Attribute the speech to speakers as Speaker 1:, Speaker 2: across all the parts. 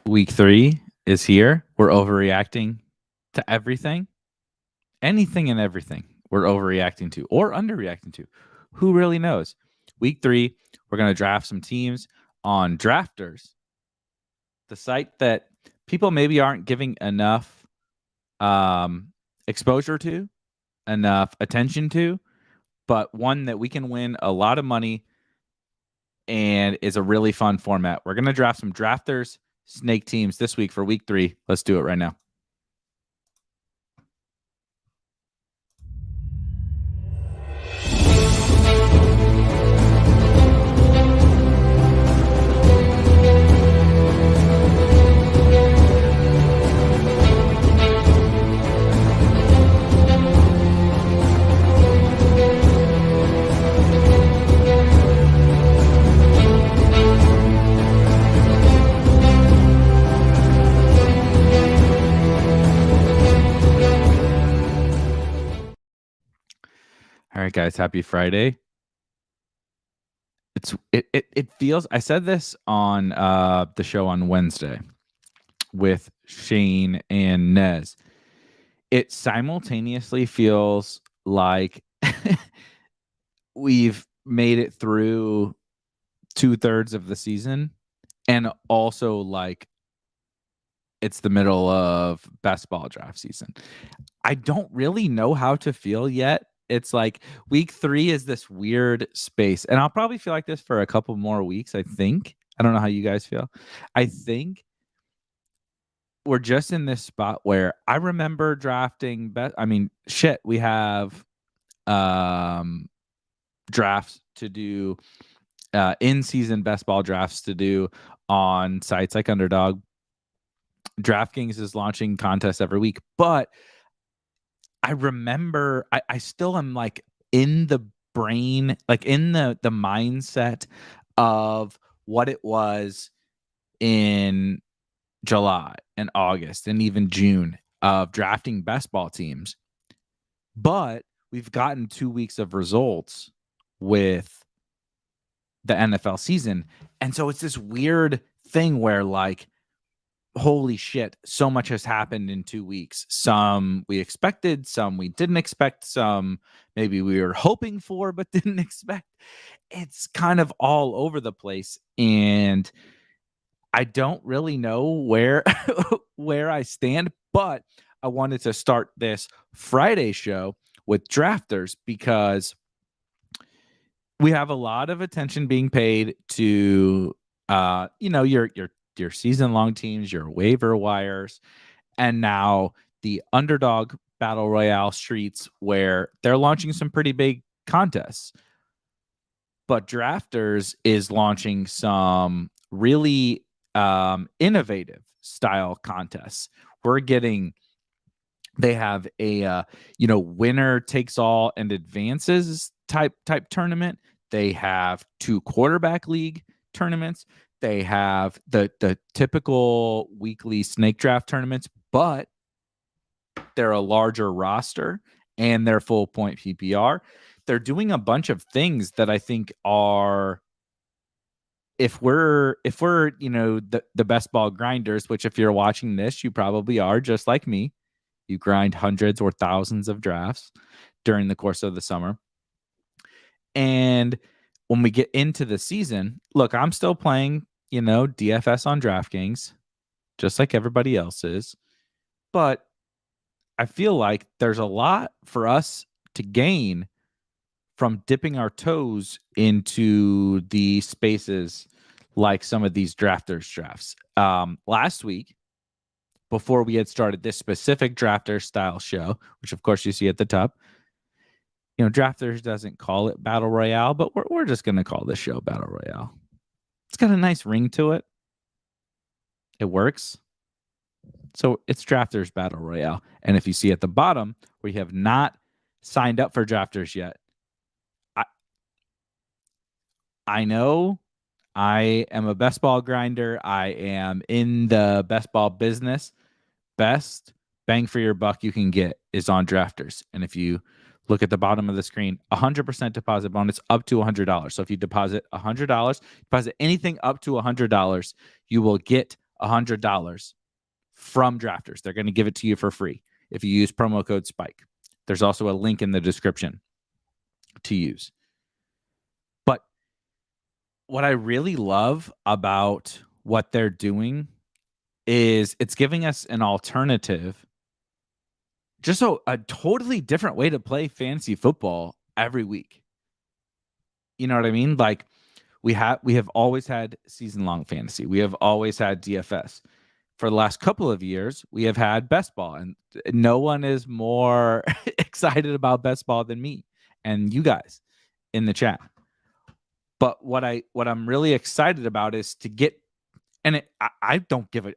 Speaker 1: Week 3 is here. We're overreacting to everything. Anything and everything we're overreacting to or underreacting to. Who really knows? Week 3, we're going to draft some teams on Drafters, the site that people maybe aren't giving enough exposure to, enough attention to, but one that we can win a lot of money and is a really fun format. We're going to draft some Drafters snake teams this week for week 3. Let's do it right now. All right, guys, happy Friday. It feels, I said this on the show on Wednesday with Shane and Nez. It simultaneously feels like we've made it through 2/3 of the season, and also like it's the middle of best ball draft season. I don't really know how to feel yet. It's like week 3 is this weird space, and I'll probably feel like this for a couple more weeks, I think. I don't know how you guys feel. I think we're just in this spot where I remember drafting we have drafts to do, in-season best ball drafts to do on sites like Underdog. DraftKings is launching contests every week, but I remember I still am like in the brain, like in the mindset of what it was in July and August and even June of drafting best ball teams. But we've gotten 2 weeks of results with the NFL season. And so it's this weird thing where like, holy shit, so much has happened in 2 weeks. Some we expected, some we didn't expect, some maybe we were hoping for but didn't expect. It's kind of all over the place, and I don't really know where where I stand, but I wanted to start this Friday show with drafters because we have a lot of attention being paid to your season-long teams, your waiver wires, and now the Underdog Battle Royale streets where they're launching some pretty big contests. But Drafters is launching some really innovative style contests. They have a winner takes all and advances type tournament. They have 2 quarterback league tournaments. They have the typical weekly snake draft tournaments, but they're a larger roster and they're full point PPR. They're doing a bunch of things that I think are, if we're the best ball grinders, which if you're watching this, you probably are, just like me. You grind hundreds or thousands of drafts during the course of the summer. And when we get into the season, look, I'm still playing, DFS on DraftKings, just like everybody else is. But I feel like there's a lot for us to gain from dipping our toes into the spaces like some of these drafters drafts. Last week, before we had started this specific drafter style show, which of course you see at the top, Drafters doesn't call it Battle Royale, but we're just going to call this show Battle Royale. It's got a nice ring to it. It works. So it's Drafters Battle Royale. And if you see at the bottom, we have not signed up for Drafters yet. I know I am a best ball grinder. I am in the best ball business. Best bang for your buck you can get is on Drafters. And if you look at the bottom of the screen, 100% deposit bonus up to $100. So if you deposit $100, deposit anything up to $100, you will get $100 from drafters. They're going to give it to you for free if you use promo code SPIKE. There's also a link in the description to use. But what I really love about what they're doing is it's giving us an alternative, just a totally different way to play fantasy football every week. You know what I mean? Like we have always had season-long fantasy. We have always had DFS. For the last couple of years, we have had best ball, and no one is more excited about best ball than me and you guys in the chat. But what I'm really excited about is to get, and I don't give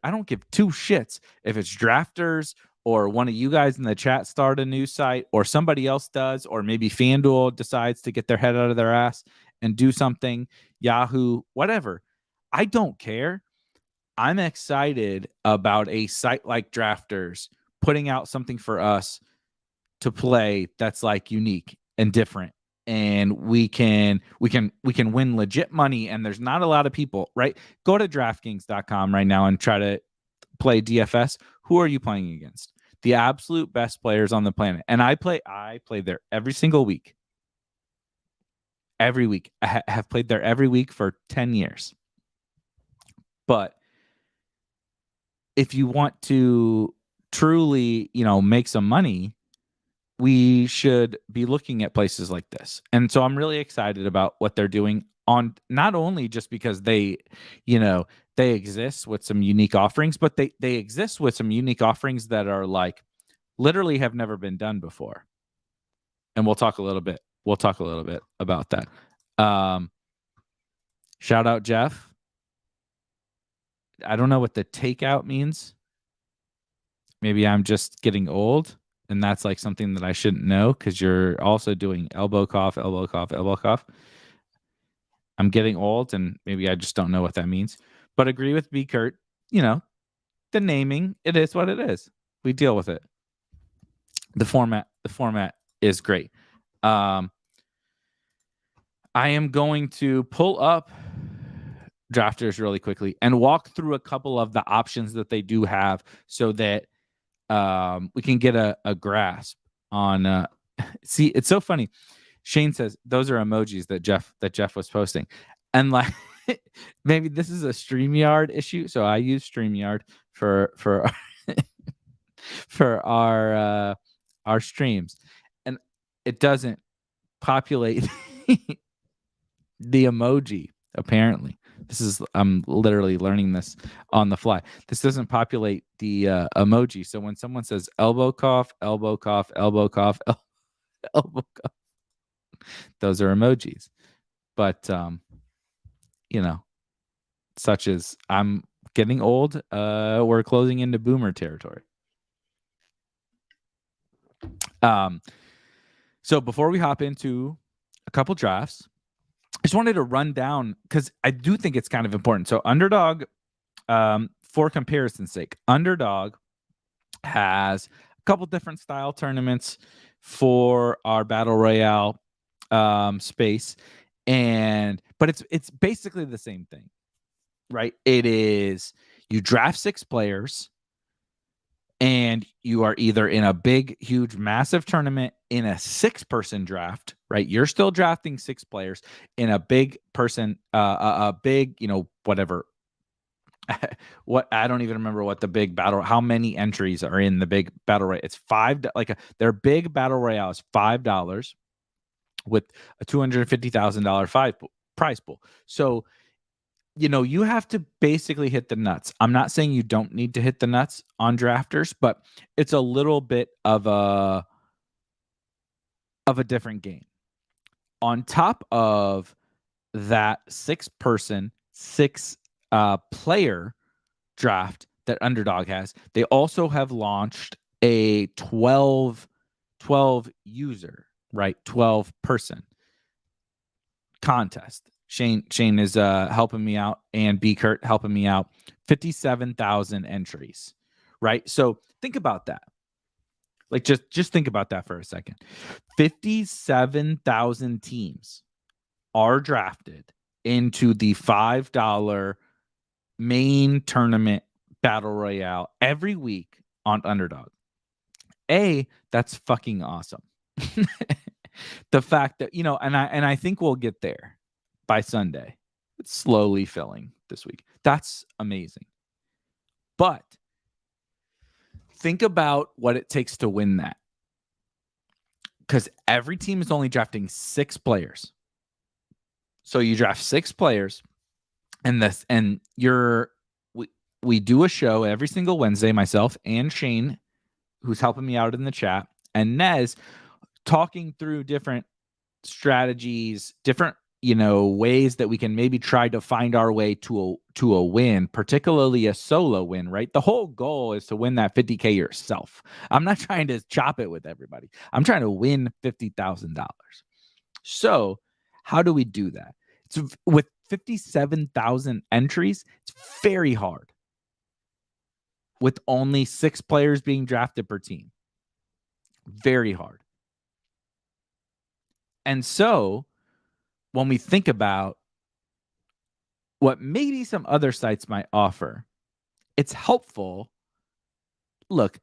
Speaker 1: two shits if it's drafters or one of you guys in the chat start a new site, or somebody else does, or maybe FanDuel decides to get their head out of their ass and do something, Yahoo, whatever. I don't care. I'm excited about a site like Drafters putting out something for us to play that's like unique and different, and we can win legit money, and there's not a lot of people, right? Go to DraftKings.com right now and try to play DFS. Who are you playing against? The absolute best players on the planet. And I play there every single week. Every week. I have played there every week for 10 years. But if you want to truly, make some money, we should be looking at places like this. And so I'm really excited about what they're doing, on not only just because they exist with some unique offerings, but they exist with some unique offerings that are like literally have never been done before. And we'll talk a little bit about that. Shout out Jeff. I don't know what the takeout means. Maybe I'm just getting old, and that's like something that I shouldn't know, because you're also doing elbow cough, elbow cough, elbow cough. I'm getting old, and maybe I just don't know what that means. But agree with B. Kurt. The naming, it is what it is. We deal with it. The format is great. I am going to pull up Drafters really quickly and walk through a couple of the options that they do have, so that we can get a grasp on. See, it's so funny. Shane says those are emojis that Jeff was posting, and like maybe this is a StreamYard issue. So I use StreamYard for for our streams, and it doesn't populate the emoji. Apparently, I'm literally learning this on the fly. This doesn't populate the emoji. So when someone says elbow cough, elbow cough, elbow cough, elbow cough, those are emojis. But such as I'm getting old. We're closing into boomer territory. So before we hop into a couple drafts, I just wanted to run down, because I do think it's kind of important. So Underdog, for comparison's sake, Underdog has a couple different style tournaments for our battle royale space, but it's basically the same thing, right? It is, you draft 6 players, and you are either in a big, huge, massive tournament in a 6-person draft, right? You're still drafting 6 players in a big person, a big, whatever. What, I don't even remember what the big battle, how many entries are in the big battle royale. It's their big battle royale is $5 with a $250,000 prize pool. So, you have to basically hit the nuts. I'm not saying you don't need to hit the nuts on drafters, but it's a little bit of a different game. On top of that 6-person, 6-player draft that Underdog has, they also have launched a 12 user, right? 12-person contest. Shane is helping me out, and B. Kurt helping me out. 57,000 entries, right? So think about that. Like just think about that for a second. 57,000 teams are drafted into the $5 main tournament battle royale every week on Underdog. That's fucking awesome. The fact that, and I think we'll get there by Sunday. It's slowly filling this week. That's amazing. But think about what it takes to win that. Because every team is only drafting 6 players. So you draft 6 players, and we do a show every single Wednesday, myself and Shane, who's helping me out in the chat, and Nez, talking through different strategies, different ways that we can maybe try to find our way to a win, particularly a solo win, right? The whole goal is to win that $50K yourself. I'm not trying to chop it with everybody. I'm trying to win $50,000. So how do we do that? It's with 57,000 entries, it's very hard with only 6 players being drafted per team. Very hard. And so when we think about what maybe some other sites might offer, it's helpful. Look,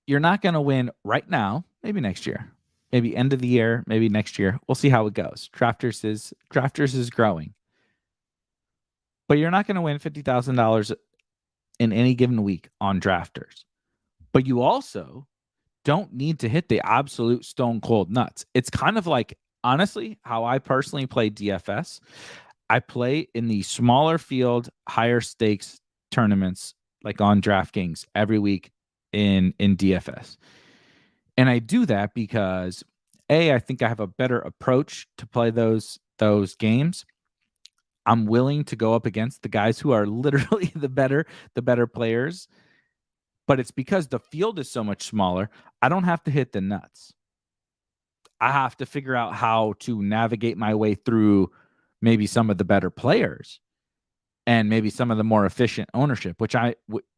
Speaker 1: you're not going to win right now, maybe next year, maybe end of the year, maybe next year. We'll see how it goes. Drafters is growing. But you're not going to win $50,000 in any given week on drafters. But you also don't need to hit the absolute stone cold nuts. It's kind of like, honestly, how I personally play DFS. I play in the smaller field, higher stakes tournaments, like on DraftKings every week in DFS. And I do that because I think I have a better approach to play those games. I'm willing to go up against the guys who are literally the better players, but it's because the field is so much smaller. I don't have to hit the nuts. I have to figure out how to navigate my way through maybe some of the better players and maybe some of the more efficient ownership, which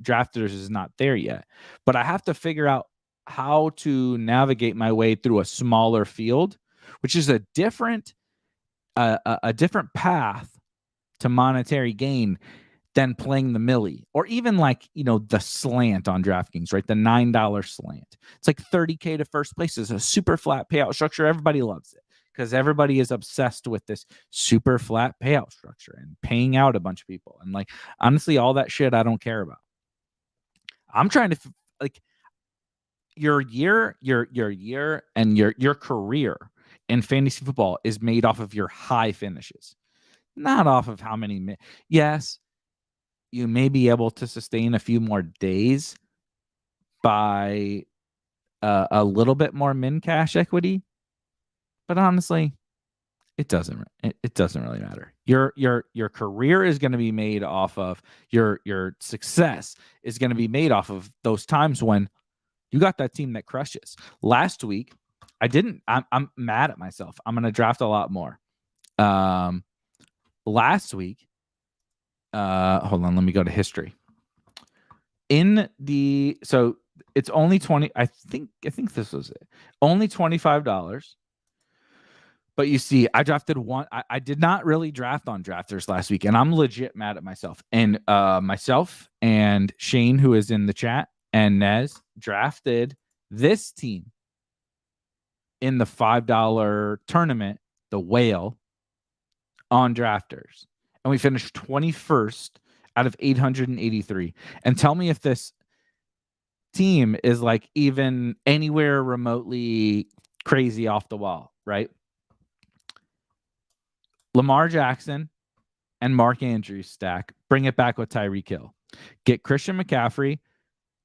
Speaker 1: drafters is not there yet. But I have to figure out how to navigate my way through a smaller field, which is a different path to monetary gain than playing the millie, or even like, the slant on DraftKings, right? The $9 slant. It's like $30K to first place is a super flat payout structure. Everybody loves it because everybody is obsessed with this super flat payout structure and paying out a bunch of people. And like, honestly, all that shit I don't care about. I'm trying to like your year and your career in fantasy football is made off of your high finishes, not off of how many. Yes, you may be able to sustain a few more days by a little bit more min cash equity, but honestly, it doesn't really matter. Your career is going to be made off of your success is going to be made off of those times when you got that team that crushes. Last week, I'm mad at myself. I'm going to draft a lot more. Last week, hold on, let me go to history. So it's only 20. I think this was it. Only $25. But you see, I drafted one. I did not really draft on drafters last week, and I'm legit mad at myself. And myself and Shane, who is in the chat, and Nez drafted this team in the $5 tournament, the Whale, on drafters. And we finished 21st out of 883. And tell me if this team is like even anywhere remotely crazy off the wall, right? Lamar Jackson and Mark Andrews stack. Bring it back with Tyreek Hill. Get Christian McCaffrey.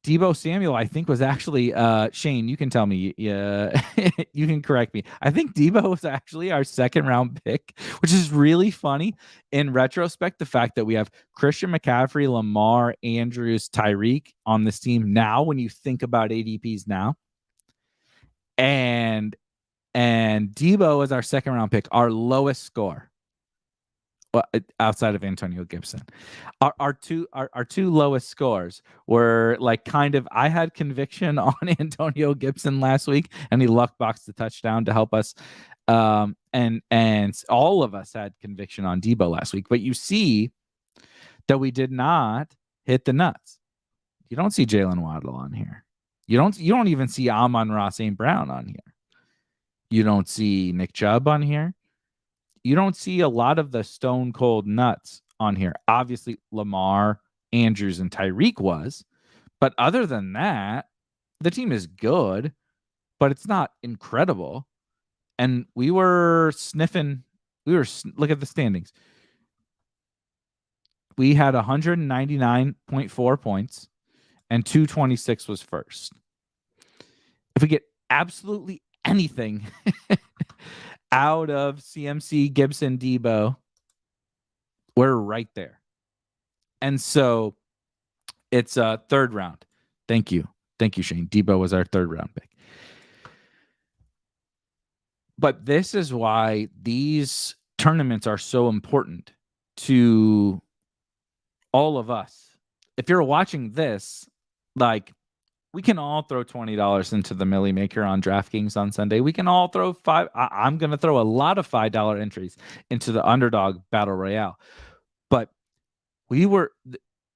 Speaker 1: Deebo Samuel, I think, was actually Shane. You can tell me. Yeah, you can correct me. I think Deebo was actually our 2nd round pick, which is really funny in retrospect. The fact that we have Christian McCaffrey, Lamar, Andrews, Tyreek on this team now, when you think about ADPs now, and Deebo is our 2nd round pick, our lowest score. Well, outside of Antonio Gibson, our two lowest scores were like kind of. I had conviction on Antonio Gibson last week, and he luck boxed the touchdown to help us. And all of us had conviction on Deebo last week. But you see that we did not hit the nuts. You don't see Jalen Waddle on here. You don't even see Amon-Ra St. Brown on here. You don't see Nick Chubb on here. You don't see a lot of the stone cold nuts on here. Obviously, Lamar, Andrews, and Tyreek was. But other than that, the team is good, but it's not incredible. And we were sniffing. Look at the standings. We had 199.4 points, and 226 was first. If we get absolutely anything out of CMC, Gibson, Debo, we're right there. And so it's a third round. Thank you. Thank you, Shane. Debo was our third round pick. But this is why these tournaments are so important to all of us. If you're watching this, like, we can all throw $20 into the Millie Maker on DraftKings on Sunday. We can all throw $5. I'm going to throw a lot of $5 entries into the Underdog Battle Royale. But we were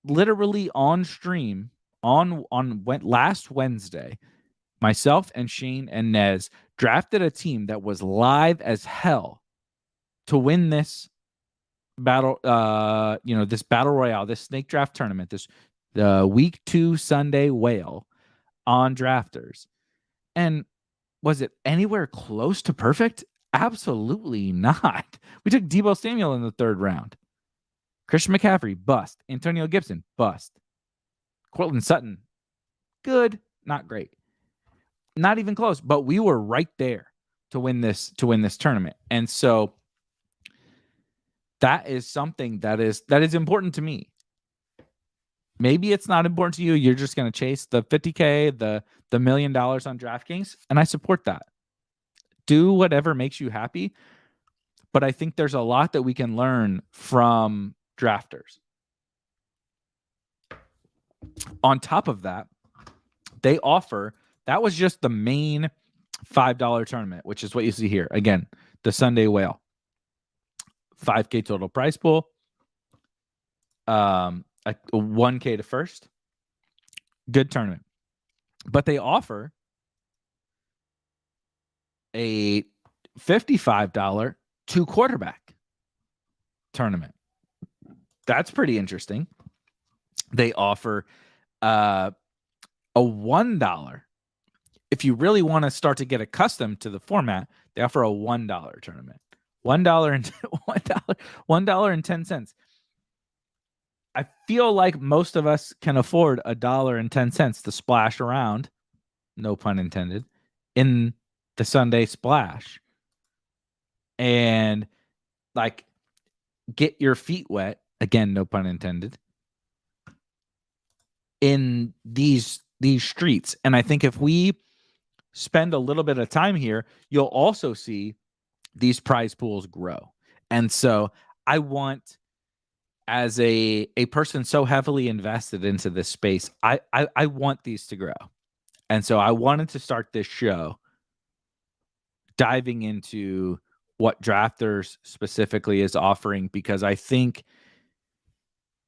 Speaker 1: literally on stream on last Wednesday. Myself and Shane and Nez drafted a team that was live as hell to win this battle, this Battle Royale, this snake draft tournament, this week 2 Sunday whale on Drafters. And was it anywhere close to perfect? Absolutely not. We took Debo Samuel in the third round. Christian McCaffrey, bust. Antonio Gibson, bust. Cortland Sutton, good, not great. Not even close, but we were right there to win this tournament. And so that is something that is important to me. Maybe it's not important to you. You're just going to chase the $50K, the $1 million on DraftKings, and I support that. Do whatever makes you happy, but I think there's a lot that we can learn from drafters. On top of that, they offer, that was just the main $5 tournament, which is what you see here. Again, the Sunday whale. $5K total prize pool. A 1K to first. Good tournament. But they offer a $55 2 quarterback tournament. That's pretty interesting. They offer a $1. If you really want to start to get accustomed to the format, they offer a $1 tournament. $1.10. I feel like most of us can afford $1.10 to splash around, no pun intended, in the Sunday splash. And like get your feet wet, again, no pun intended, in these streets. And I think if we spend a little bit of time here, you'll also see these prize pools grow. And so I want, as a person so heavily invested into this space, I want these to grow. And so I wanted to start this show diving into what Drafters specifically is offering, because I think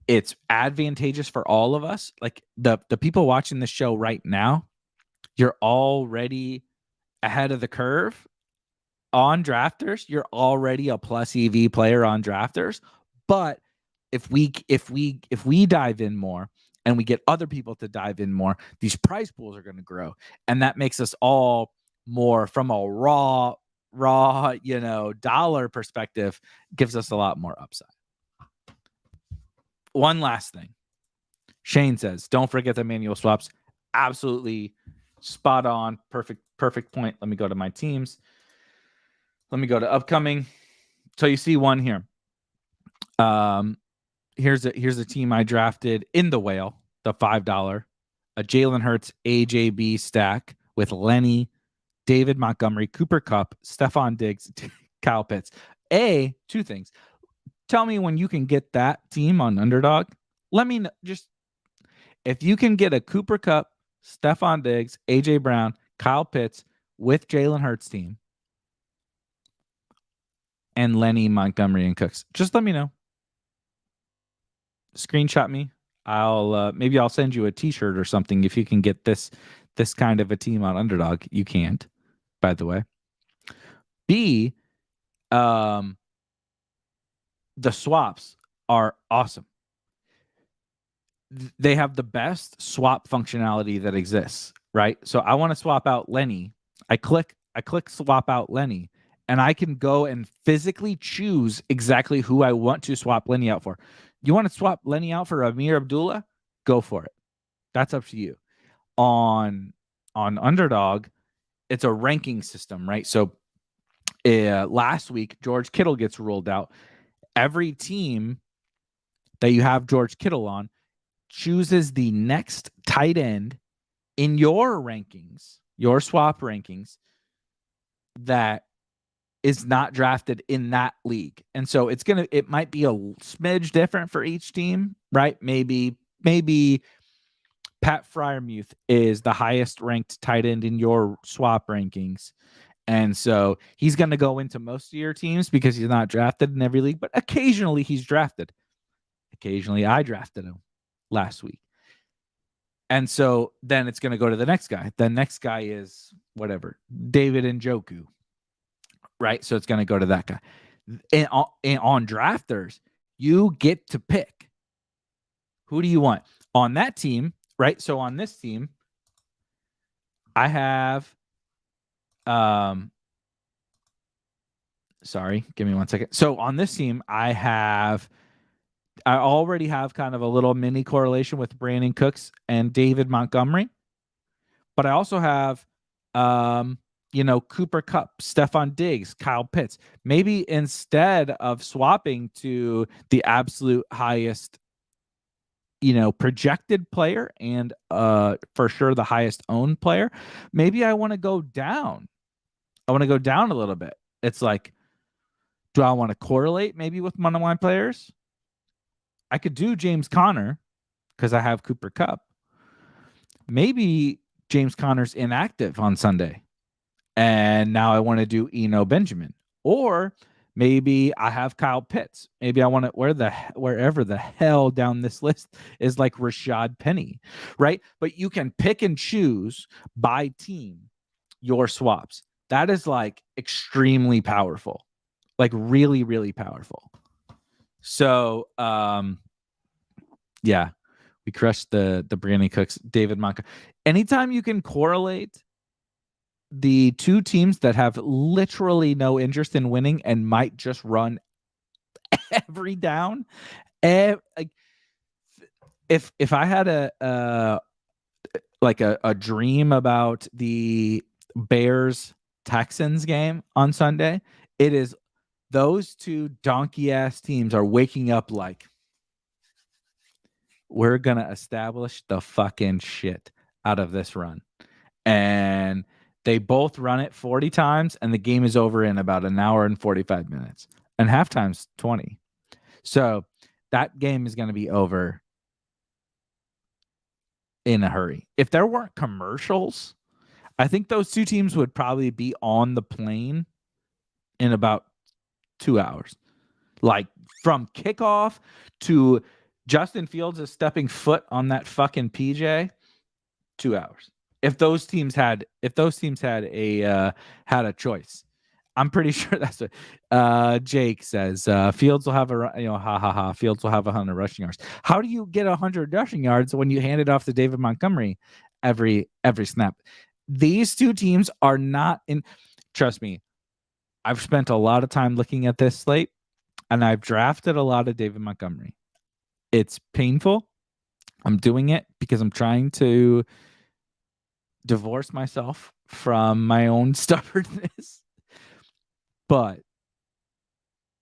Speaker 1: it's advantageous for all of us. Like the people watching this show right now, you're already ahead of the curve on Drafters. You're already a plus EV player on Drafters. But if we dive in more and we get other people to dive in more, these prize pools are going to grow, and that makes us all more, from a raw dollar perspective, gives us a lot more upside. One last thing. Shane says, don't forget the manual swaps. Absolutely spot on. Perfect point. Let me go to my teams. Let me go to upcoming. So you see one here. Here's a team I drafted in the whale, the $5, a Jalen Hurts AJB stack with Lenny, David Montgomery, Cooper Kupp, Stephon Diggs, Kyle Pitts. Two things. Tell me when you can get that team on Underdog. Let me know, just if you can get a Cooper Kupp, Stephon Diggs, AJ Brown, Kyle Pitts with Jalen Hurts team and Lenny, Montgomery, and Cooks. Just let me know. Screenshot me. Maybe I'll send you a T-shirt or something if you can get this kind of a team on Underdog. You can't, by the way. B, the swaps are awesome. They have the best swap functionality that exists, right? So I want to swap out Lenny. I click swap out Lenny, and I can go and physically choose exactly who I want to swap Lenny out for. You want to swap Lenny out for Amir Abdullah? Go for it. That's up to you. On Underdog, it's a ranking system, right? So last week, George Kittle gets ruled out. Every team that you have George Kittle on chooses the next tight end in your rankings, your swap rankings, that is not drafted in that league. And so it might be a smidge different for each team, right? Maybe Pat Freiermuth is the highest ranked tight end in your swap rankings. And so he's going to go into most of your teams because he's not drafted in every league, but occasionally he's drafted. Occasionally I drafted him last week. And so then it's going to go to the next guy. The next guy is whatever, David Njoku, right? So it's going to go to that guy. And on drafters, you get to pick. Who do you want? On that team, right? So on this team, I have, sorry, give me 1 second. So on this team, I already have kind of a little mini correlation with Brandon Cooks and David Montgomery, but I also have, Cooper Kupp, Stephon Diggs, Kyle Pitts. Maybe instead of swapping to the absolute highest, projected player and for sure the highest owned player, maybe I want to go down. I want to go down a little bit. It's like, do I want to correlate maybe with one of my players? I could do James Conner because I have Cooper Kupp. Maybe James Conner's inactive on Sunday, and now I want to do Eno Benjamin. Or maybe I have Kyle Pitts. Maybe I want to wherever the hell down this list is like Rashad Penny, right? But you can pick and choose by team your swaps. That is like extremely powerful, like really, really powerful. So, yeah, we crushed the Brandon Cooks, David Montgomery. Anytime you can correlate the two teams that have literally no interest in winning and might just run every down, like if I had a dream about the Bears Texans game on Sunday, it is those two donkey ass teams are waking up like, we're going to establish the fucking shit out of this run. And they both run it 40 times and the game is over in about an hour and 45 minutes. And halftime's 20. So that game is going to be over in a hurry. If there weren't commercials, I think those two teams would probably be on the plane in about 2 hours. Like from kickoff to Justin Fields is stepping foot on that fucking PJ, 2 hours. If those teams had a choice, I'm pretty sure that's what Jake says. Fields will have Fields will have 100 rushing yards. How do you get 100 rushing yards when you hand it off to David Montgomery every snap? These two teams are not in. Trust me, I've spent a lot of time looking at this slate, and I've drafted a lot of David Montgomery. It's painful. I'm doing it because I'm trying to divorce myself from my own stubbornness. But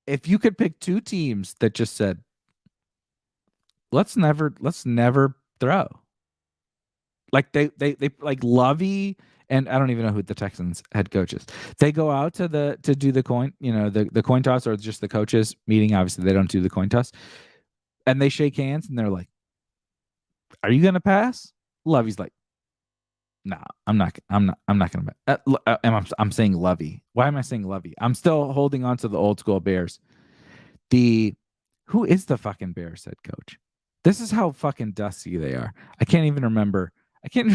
Speaker 1: if you could pick two teams that just said, let's never throw. Like they like Lovey, and I don't even know who the Texans head coach is. They go out to do the coin, the coin toss, or just the coaches meeting. Obviously, they don't do the coin toss. And they shake hands and they're like, "Are you gonna pass?" Lovey's like, "Nah, I'm not gonna pass." I'm saying Lovey. Why am I saying Lovey? I'm still holding on to the old school Bears. Who is the fucking Bears head coach? This is how fucking dusty they are. I can't even remember. I can't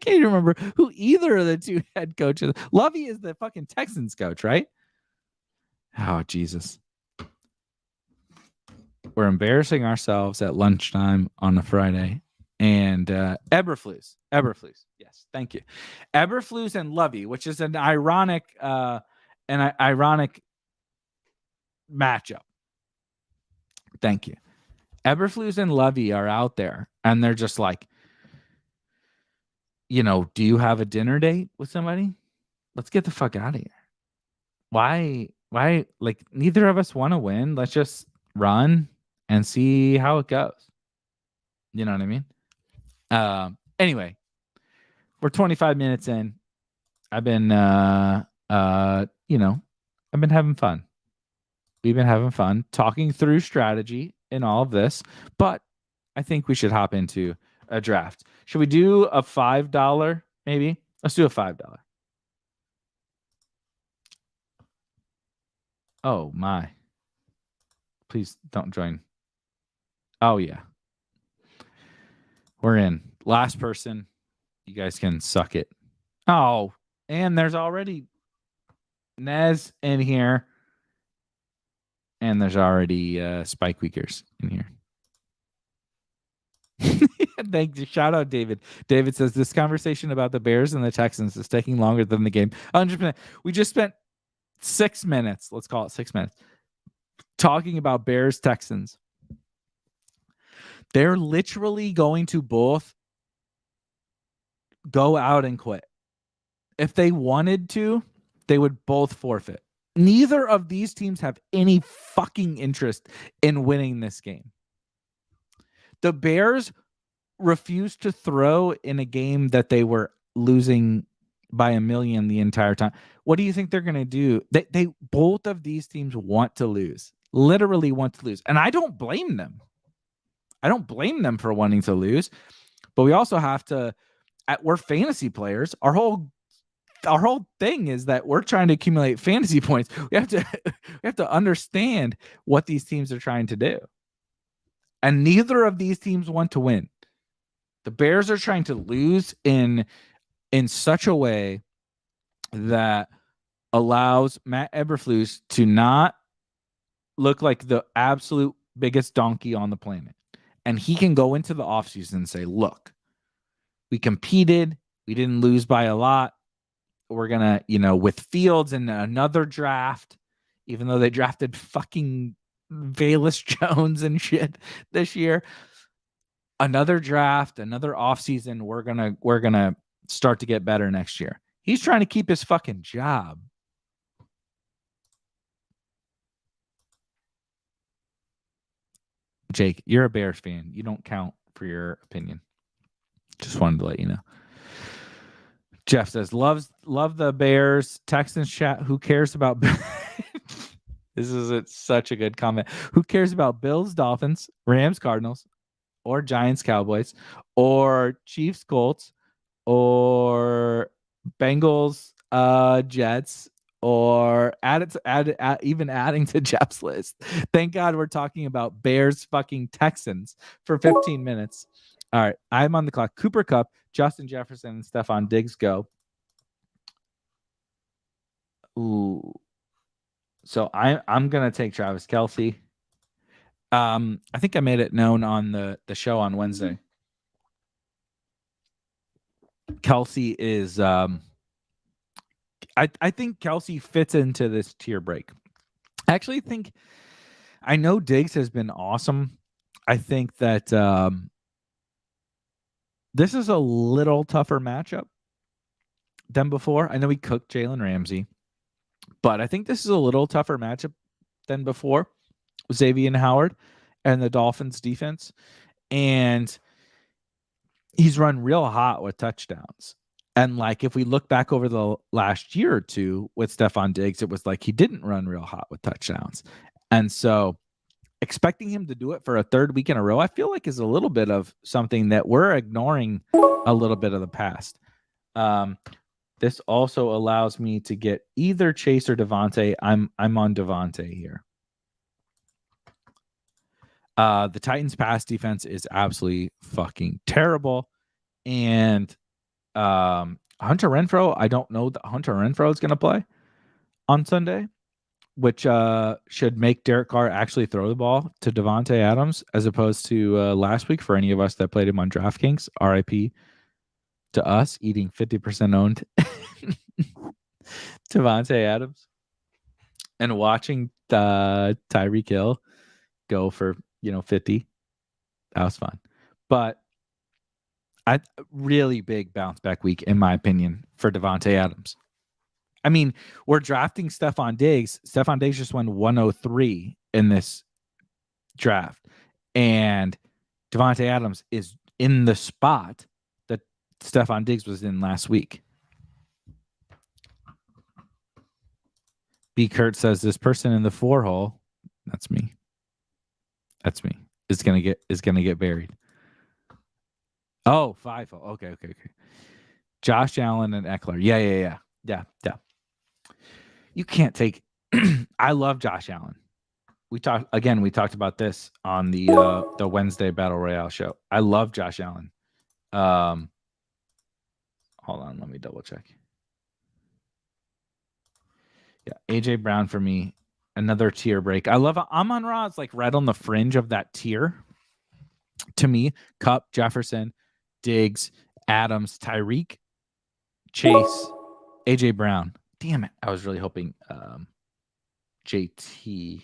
Speaker 1: even remember who either of the two head coaches. Lovey is the fucking Texans coach, right? Oh, Jesus. We're embarrassing ourselves at lunchtime on a Friday. And Eberflus. Yes, thank you. Eberflus and Lovey, which is an ironic matchup. Thank you. Eberflus and Lovey are out there, and they're just like, do you have a dinner date with somebody? Let's get the fuck out of here. Why? Like, neither of us want to win. Let's just run and see how it goes. You know what I mean? Anyway, we're 25 minutes in. I've been, I've been having fun. We've been having fun talking through strategy in all of this, but I think we should hop into a draft. Should we do a $5 maybe? Let's do a $5. Oh my. Please don't join. Oh yeah. We're in. Last person. You guys can suck it. Oh, and there's already Nez in here. And there's already Spike Weekers in here. Thank you. Shout out David. David says this conversation about the Bears and the Texans is taking longer than the game. 100%. We just spent 6 minutes. Let's call it 6 minutes talking about Bears Texans. They're literally going to both go out and quit. If they wanted to, they would both forfeit. Neither of these teams have any fucking interest in winning this game. The Bears refused to throw in a game that they were losing by a million the entire time. What do you think they're going to do? They both of these teams want to lose. Literally want to lose. And I don't blame them. I don't blame them for wanting to lose. But we also have to, we're fantasy players. Our whole thing is that we're trying to accumulate fantasy points. We have to understand what these teams are trying to do. And neither of these teams want to win. The Bears are trying to lose in such a way that allows Matt Eberflus to not look like the absolute biggest donkey on the planet. And he can go into the offseason and say, look, we competed. We didn't lose by a lot. We're going to, with Fields in another draft, even though they drafted fucking Velus Jones and shit this year, another draft, another offseason, we're going to start to get better next year. He's trying to keep his fucking job. Jake, you're a Bears fan. You don't count for your opinion. Just wanted to let you know. Jeff says, love the Bears. Texans chat. Who cares about This is such a good comment. Who cares about Bills, Dolphins, Rams, Cardinals, or Giants, Cowboys, or Chiefs, Colts, or Bengals, Jets, or even adding to Jeff's list. Thank God we're talking about Bears fucking Texans for 15 minutes. All right, I'm on the clock. Cooper Kupp, Justin Jefferson, and Stephon Diggs go. Ooh. So I'm gonna take Travis Kelce. I think I made it known on the show on Wednesday. Kelce is I think Kelce fits into this tier break. I actually think I know Diggs has been awesome. I think that this is a little tougher matchup than before. I know he cooked Jalen Ramsey, but I think this is a little tougher matchup than before. Xavier Howard and the Dolphins defense. And he's run real hot with touchdowns. And like, if we look back over the last year or two with Stephon Diggs, it was like he didn't run real hot with touchdowns. And so expecting him to do it for a third week in a row, I feel like is a little bit of something that we're ignoring a little bit of the past. This also allows me to get either Chase or Devontae. I'm on Devontae here. The Titans' pass defense is absolutely fucking terrible. And Hunter Renfrow, I don't know that Hunter Renfrow is going to play on Sunday, which should make Derek Carr actually throw the ball to Davante Adams as opposed to last week for any of us that played him on DraftKings. RIP to us eating 50% owned Davante Adams and watching Tyreek Hill go for 50. That was fun. But a really big bounce back week, in my opinion, for Davante Adams. I mean, we're drafting Stephon Diggs. Stephon Diggs just won 103 in this draft. And Davante Adams is in the spot that Stephon Diggs was in last week. B. Kurt says this person in the 4 hole, that's me. That's me. Is gonna get buried. Oh, 5 hole. Okay. Josh Allen and Eckler. Yeah. You can't take. I love Josh Allen. We talked about this on the Wednesday Battle Royale show. I love Josh Allen. Hold on, let me double check. Yeah, AJ Brown for me, another tier break. I love Amon-Ra. It's like right on the fringe of that tier. To me, Kupp, Jefferson, Diggs, Adams, Tyreek, Chase, AJ Brown. Damn it. I was really hoping JT.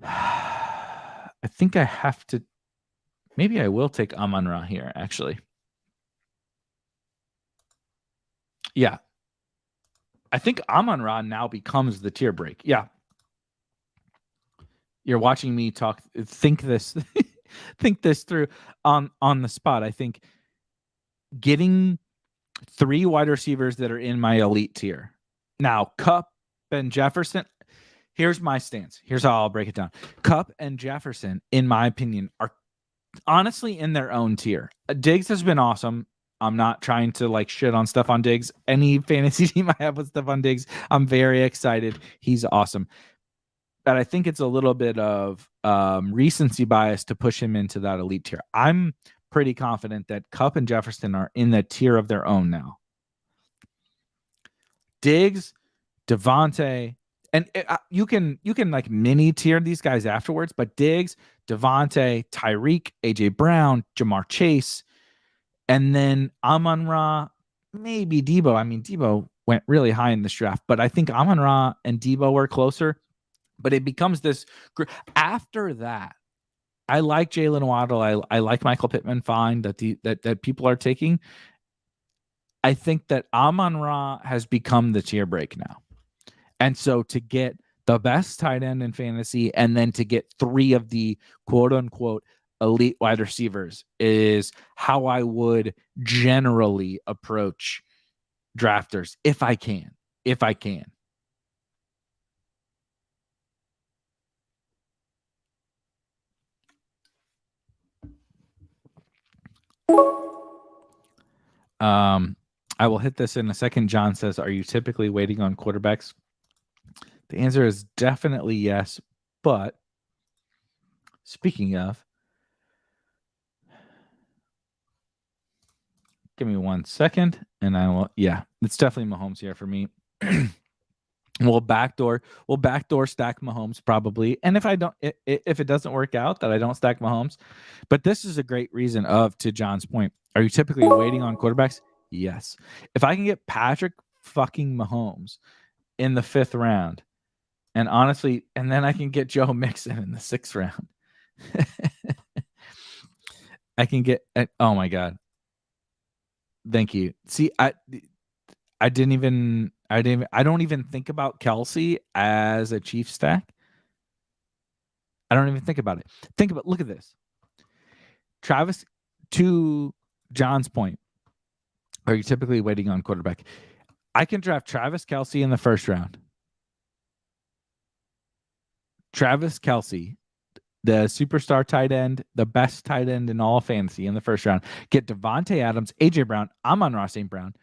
Speaker 1: I think I have to. Maybe I will take Amon-Ra here, actually. Yeah. I think Amon-Ra now becomes the tier break. Yeah. You're watching me talk. Think this through on the spot. I think getting 3 wide receivers that are in my elite tier. Now, Kupp and Jefferson. Here's my stance. Here's how I'll break it down. Kupp and Jefferson, in my opinion, are honestly in their own tier. Diggs has been awesome. I'm not trying to like shit on Stephon Diggs. Any fantasy team I have with Stephon Diggs, I'm very excited. He's awesome. But I think it's a little bit of recency bias to push him into that elite tier. I'm pretty confident that Kupp and Jefferson are in the tier of their own now. Diggs, Devontae, and you can like mini tier these guys afterwards, but Diggs, Devontae, Tyreek, AJ Brown, Jamar Chase, and then Amon-Ra, maybe Debo. I mean, Debo went really high in this draft, but I think Amon-Ra and Debo were closer. But it becomes this after that. I like Jalen Waddle. I like Michael Pittman fine that people are taking. I think that Amon-Ra has become the tier break now. And so to get the best tight end in fantasy and then to get 3 of the quote unquote elite wide receivers is how I would generally approach drafters if I can. I will hit this in a second. John says, are you typically waiting on quarterbacks? The answer is definitely yes. But speaking of, give me 1 second and I will. Yeah, it's definitely Mahomes here for me. We'll backdoor stack Mahomes probably. And if it doesn't work out that I don't stack Mahomes, but this is a great reason to John's point. Are you typically waiting on quarterbacks? Yes. If I can get Patrick fucking Mahomes in the 5th round, and honestly, and then I can get Joe Mixon in the 6th round. I can get, oh my God. Thank you. See, I don't even think about Kelsey as a Chief stack. I don't even think about it. Look at this. Travis, to John's point, are you typically waiting on quarterback? I can draft Travis Kelce in the 1st round. Travis Kelce, the superstar tight end, the best tight end in all of fantasy in the 1st round. Get Devontae Adams, AJ Brown, Amon-Ra St. Brown,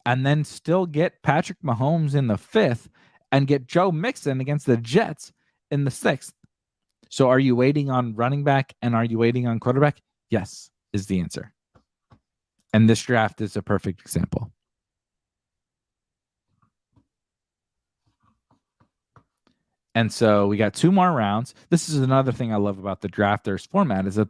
Speaker 1: and then still get Patrick Mahomes in the 5th and get Joe Mixon against the Jets in the 6th. So are you waiting on running back and are you waiting on quarterback? Yes, is the answer. And this draft is a perfect example. And so we got 2 more rounds. This is another thing I love about the drafters format is that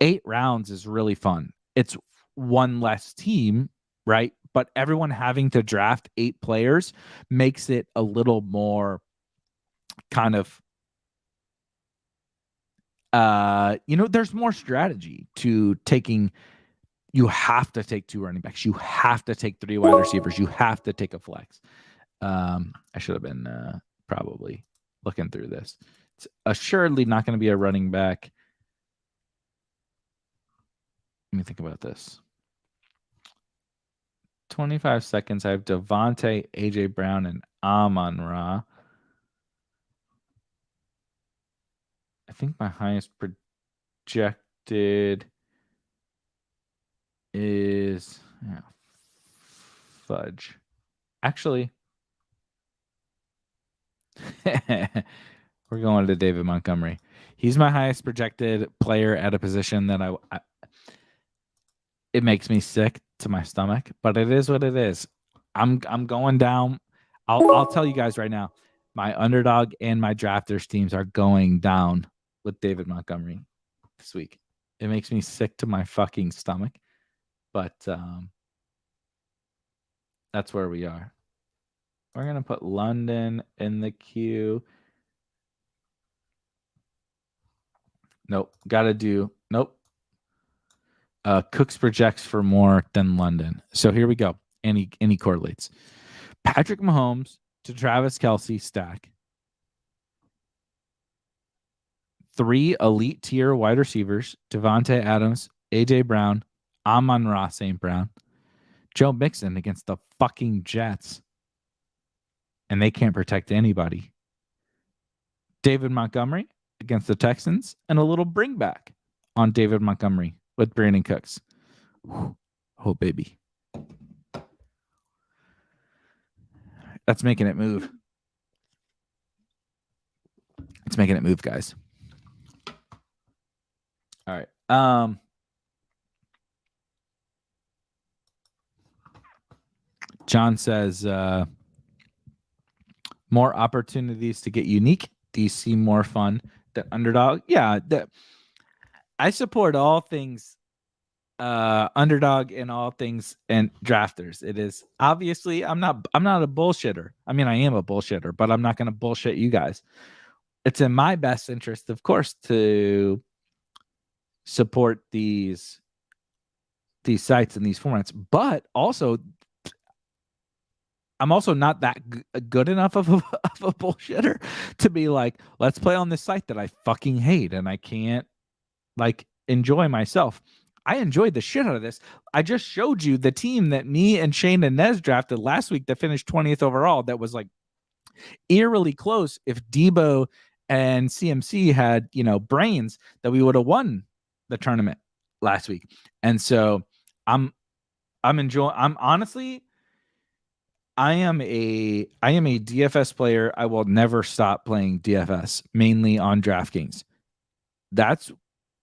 Speaker 1: 8 rounds is really fun. It's one less team, right? But everyone having to draft 8 players makes it a little more kind of there's more strategy to taking. You have to take 2 running backs. You have to take 3 wide receivers. You have to take a flex. I should have been probably looking through this. It's assuredly not going to be a running back. Let me think about this. 25 seconds. I have Devontae, AJ Brown, and Amon-Ra. I think my highest projected is fudge. Actually, we're going to David Montgomery. He's my highest projected player at a position that I it makes me sick to my stomach, but it is what it is. I'm going down. I'll tell you guys right now, my underdog and my drafters teams are going down with David Montgomery this week. It makes me sick to my fucking stomach, but that's where we are. We're gonna put London in the queue. Nope. Gotta do. Nope. Cooks projects for more than London. So here we go. And he correlates. Patrick Mahomes to Travis Kelce stack. 3 elite tier wide receivers, Devontae Adams, AJ Brown, Amon-Ra St. Brown, Joe Mixon against the fucking Jets. And they can't protect anybody. David Montgomery against the Texans, and a little bring back on David Montgomery with Brandon Cooks. Oh, baby. That's making it move. It's making it move, guys. All right. John says more opportunities to get unique. These seem more fun than Underdog. Yeah, I support all things Underdog and all things and drafters. It is obviously I'm not a bullshitter. I mean, I am a bullshitter, but I'm not going to bullshit you guys. It's in my best interest, of course, to support these sites and these formats, but also I'm also not that good enough of a bullshitter to be like, let's play on this site that I fucking hate and I can't like enjoy myself. I enjoyed the shit out of this. I just showed you the team that me and Shane and Nez drafted last week that finished 20th overall. That was like eerily close. If Debo and CMC had, brains, that we would have won the tournament last week. And so I'm enjoying. I am a DFS player. I will never stop playing DFS, mainly on DraftKings. That's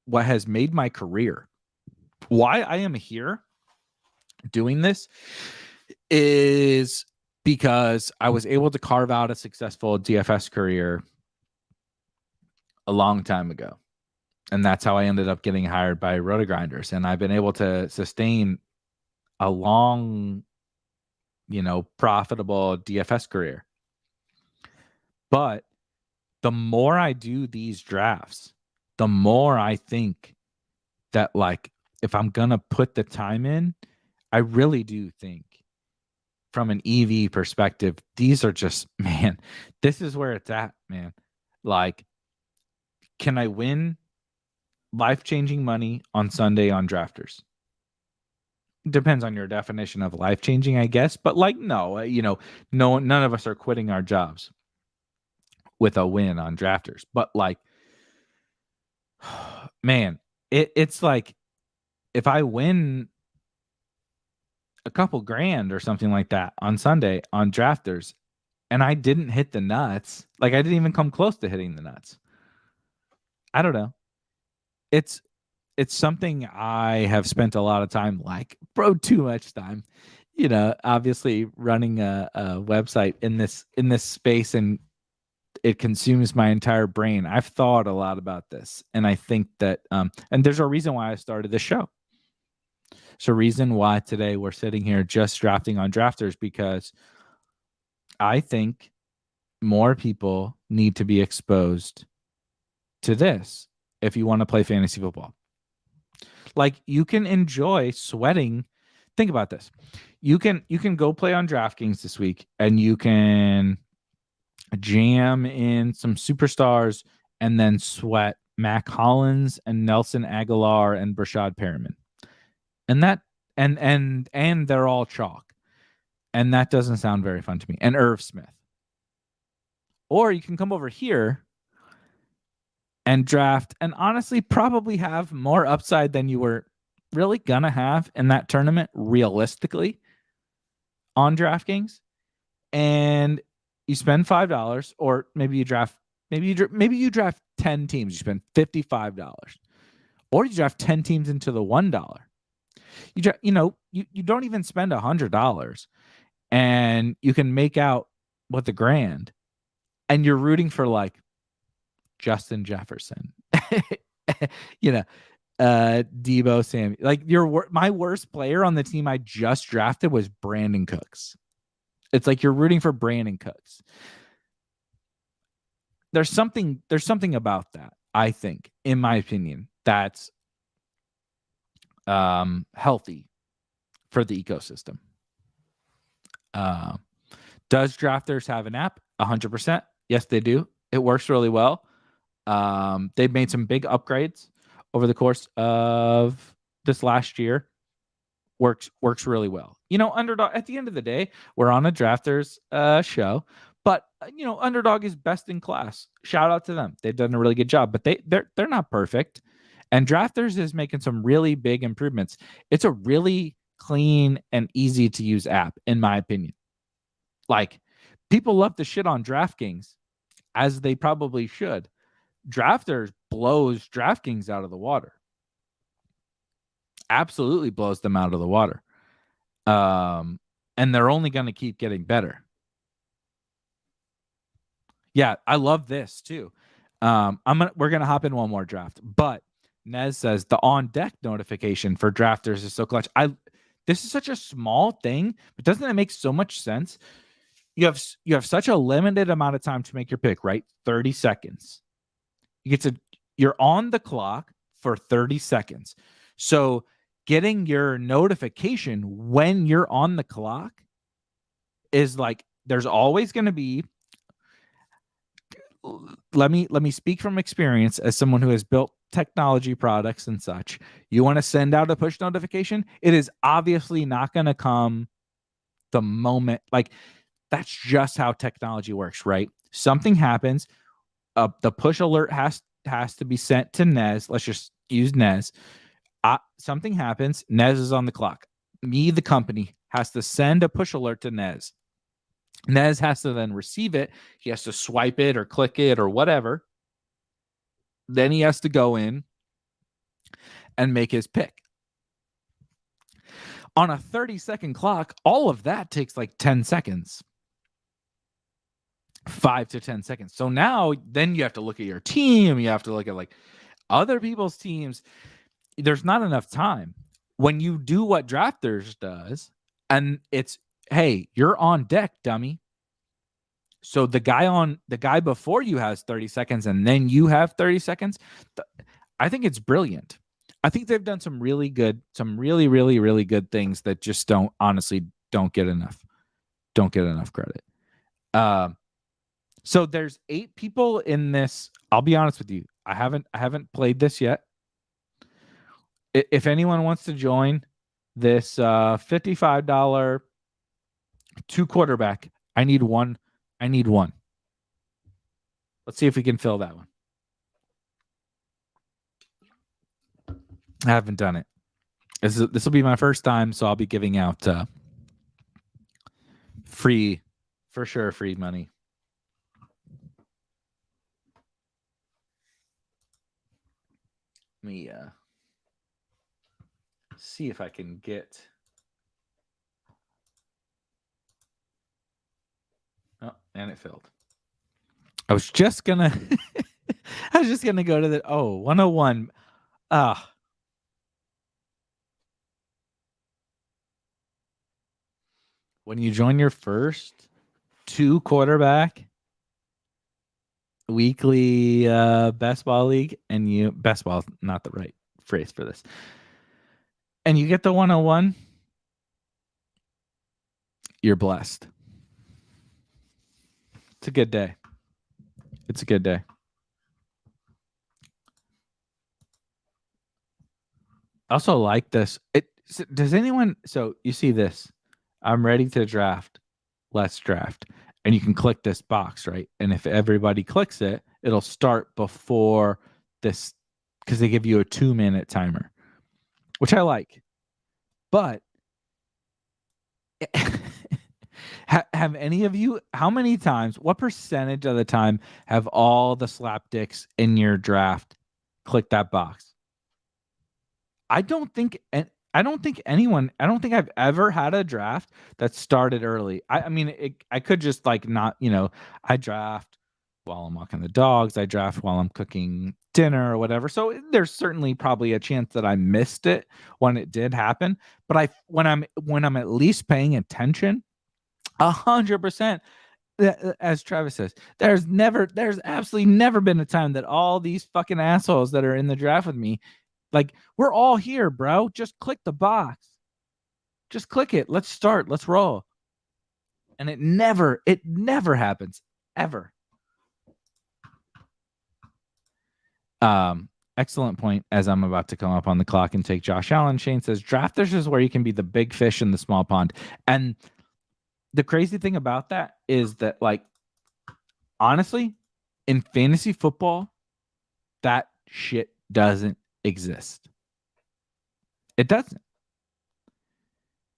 Speaker 1: what has made my career. Why I am here doing this is because I was able to carve out a successful DFS career a long time ago. And that's how I ended up getting hired by RotoGrinders. And I've been able to sustain a long, profitable DFS career. But the more I do these drafts, the more I think that, like, if I'm going to put the time in, I really do think from an EV perspective, these are just, man, this is where it's at, man. Like, can I win life-changing money on Sunday on drafters? Depends on your definition of life-changing, I guess. But like, no, none of us are quitting our jobs with a win on drafters. But like, man, it's like if I win a couple grand or something like that on Sunday on drafters, and I didn't hit the nuts. Like, I didn't even come close to hitting the nuts. I don't know. It's something I have spent a lot of time, like, bro, too much time. Obviously running a website in this space, and it consumes my entire brain. I've thought a lot about this, and I think that and there's a reason why I started this show. It's a reason why today we're sitting here just drafting on drafters, because I think more people need to be exposed to this if you want to play fantasy football. Like, you can enjoy sweating. Think about this. You can go play on DraftKings this week, and you can jam in some superstars and then sweat Mac Hollins and Nelson Aguilar and Brashad Perriman. And that and they're all chalk. And that doesn't sound very fun to me. And Irv Smith. Or you can come over here and draft, and honestly probably have more upside than you were really gonna have in that tournament realistically on DraftKings. And you spend $5, or maybe you draft 10 teams, you spend $55. Or you draft 10 teams into the $1. You don't even spend $100, and you can make out with $1,000, and you're rooting for, like, Justin Jefferson, Debo Samuel. Like, my worst player on the team I just drafted was Brandon Cooks. It's like you're rooting for Brandon Cooks. There's something about that, I think, in my opinion, that's healthy for the ecosystem. Does Drafters have an app? 100%. Yes, they do. It works really well. They've made some big upgrades over the course of this last year. Works really well. Underdog, at the end of the day, we're on a Drafters show, but Underdog is best in class. Shout out to them. They've done a really good job, but they're not perfect. And Drafters is making some really big improvements. It's a really clean and easy to use app, in my opinion. Like, people love to shit on DraftKings, as they probably should. Drafters blows DraftKings out of the water. Absolutely blows them out of the water. And they're only going to keep getting better. Yeah, I love this too. We're gonna hop in one more draft, but Nez says the on deck notification for drafters is so clutch. This is such a small thing, but doesn't it make so much sense? You have such a limited amount of time to make your pick, right? 30 seconds. You're on the clock for 30 seconds. So getting your notification when you're on the clock is like, there's always going to be, let me speak from experience as someone who has built technology products and such. You want to send out a push notification, it is obviously not going to come the moment. Like, that's just how technology works, right? Something happens, the push alert has to be sent to Nez. Let's just use Nez. Something happens, Nez is on the clock. Me, the company, has to send a push alert to Nez. Nez has to then receive it. He has to swipe it or click it or whatever. Then he has to go in and make his pick. On a 30-second clock, all of that takes like 10 seconds. 5 to 10 seconds. So now, then you have to look at your team. You have to look at like other people's teams. There's not enough time. When you do what Drafters does, and it's, hey, you're on deck, dummy. So the guy before you has 30 seconds, and then you have 30 seconds. I think it's brilliant. I think they've done some really good, some really, really, really good things that just don't get enough credit. So there's 8 people in this. I'll be honest with you. I haven't played this yet. If anyone wants to join this $55 2 quarterback, I need one. Let's see if we can fill that one. I haven't done it. This will be my first time, so I'll be giving out free For sure, free money. Let me see if I can get. Oh, and it failed. I was just gonna I was just gonna go to the 101. When you join your first 2 quarterback weekly best ball league, and you best ball is not the right phrase for this, and you get the 101, you're blessed. It's a good day. It's a good day. I also like this. Does anyone? So you see this? I'm ready to draft. Let's draft. And you can click this box, right? And if everybody clicks it, it'll start before this, because they give you a 2-minute timer, which I like. But have any of you, how many times, what percentage of the time have all the slapdicks in your draft clicked that box? I don't think anyone, I don't think I've ever had a draft that started early. I mean, I could just like not, I draft while I'm walking the dogs, I draft while I'm cooking dinner or whatever. So there's certainly probably a chance that I missed it when it did happen. But when I'm at least paying attention, 100%. As Travis says, there's absolutely never been a time that all these fucking assholes that are in the draft with me, like, we're all here, bro. Just click the box. Just click it. Let's start. Let's roll. And it never happens. Ever. Excellent point. As I'm about to come up on the clock and take Josh Allen, Shane says, drafters is where you can be the big fish in the small pond. And the crazy thing about that is that, like, honestly, in fantasy football, that shit doesn't exist. It doesn't.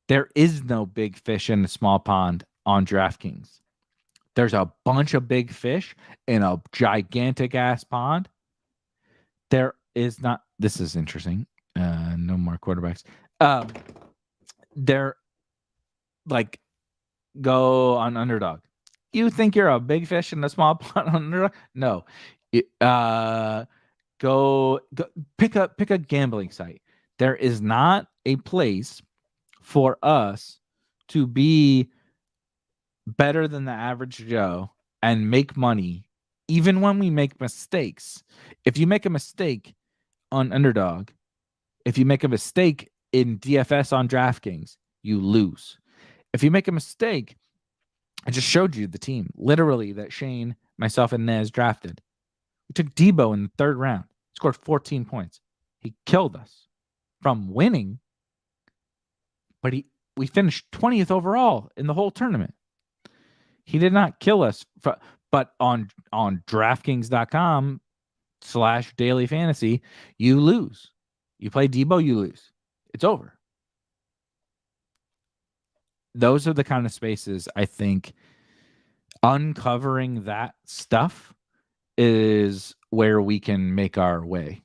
Speaker 1: There is no big fish in a small pond on DraftKings. There's a bunch of big fish in a gigantic ass pond. There is not. This is interesting. No more quarterbacks. They're like, go on Underdog. You think you're a big fish in a small pond on Underdog? No. Go pick a gambling site. There is not a place for us to be better than the average Joe and make money, even when we make mistakes. If you make a mistake on Underdog, if you make a mistake in DFS on DraftKings, you lose. If you make a mistake, I just showed you the team, literally, that Shane, myself, and Nez drafted. We took Debo in the 3rd round, scored 14 points. He killed us from winning, but we finished 20th overall in the whole tournament. He did not kill us, but on DraftKings.com/daily fantasy, you lose. You play Debo, you lose. It's over. Those are the kind of spaces, I think, uncovering that stuff is where we can make our way.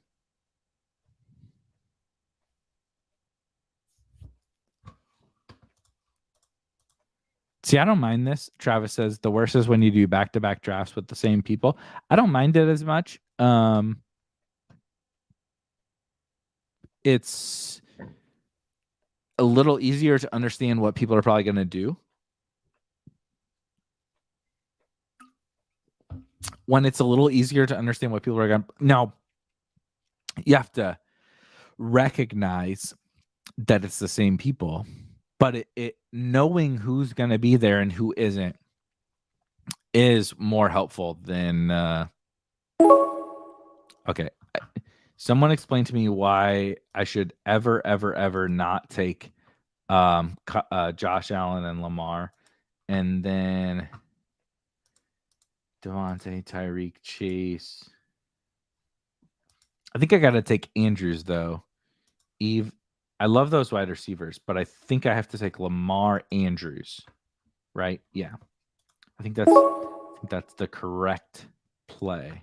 Speaker 1: See, I don't mind this. Travis says the worst is when you do back-to-back drafts with the same people. I don't mind it as much. It's a little easier to understand what people are probably going to do. When it's a little easier to understand what people are going to... Now, you have to recognize that it's the same people, but it knowing who's going to be there and who isn't is more helpful than... Okay. Someone explain to me why I should ever not take Josh Allen and Lamar, and then Devontae, Tyreek, Chase. I think I got to take Andrews, though. I love those wide receivers, but I think I have to take Lamar, Andrews, right? Yeah. I think that's the correct play.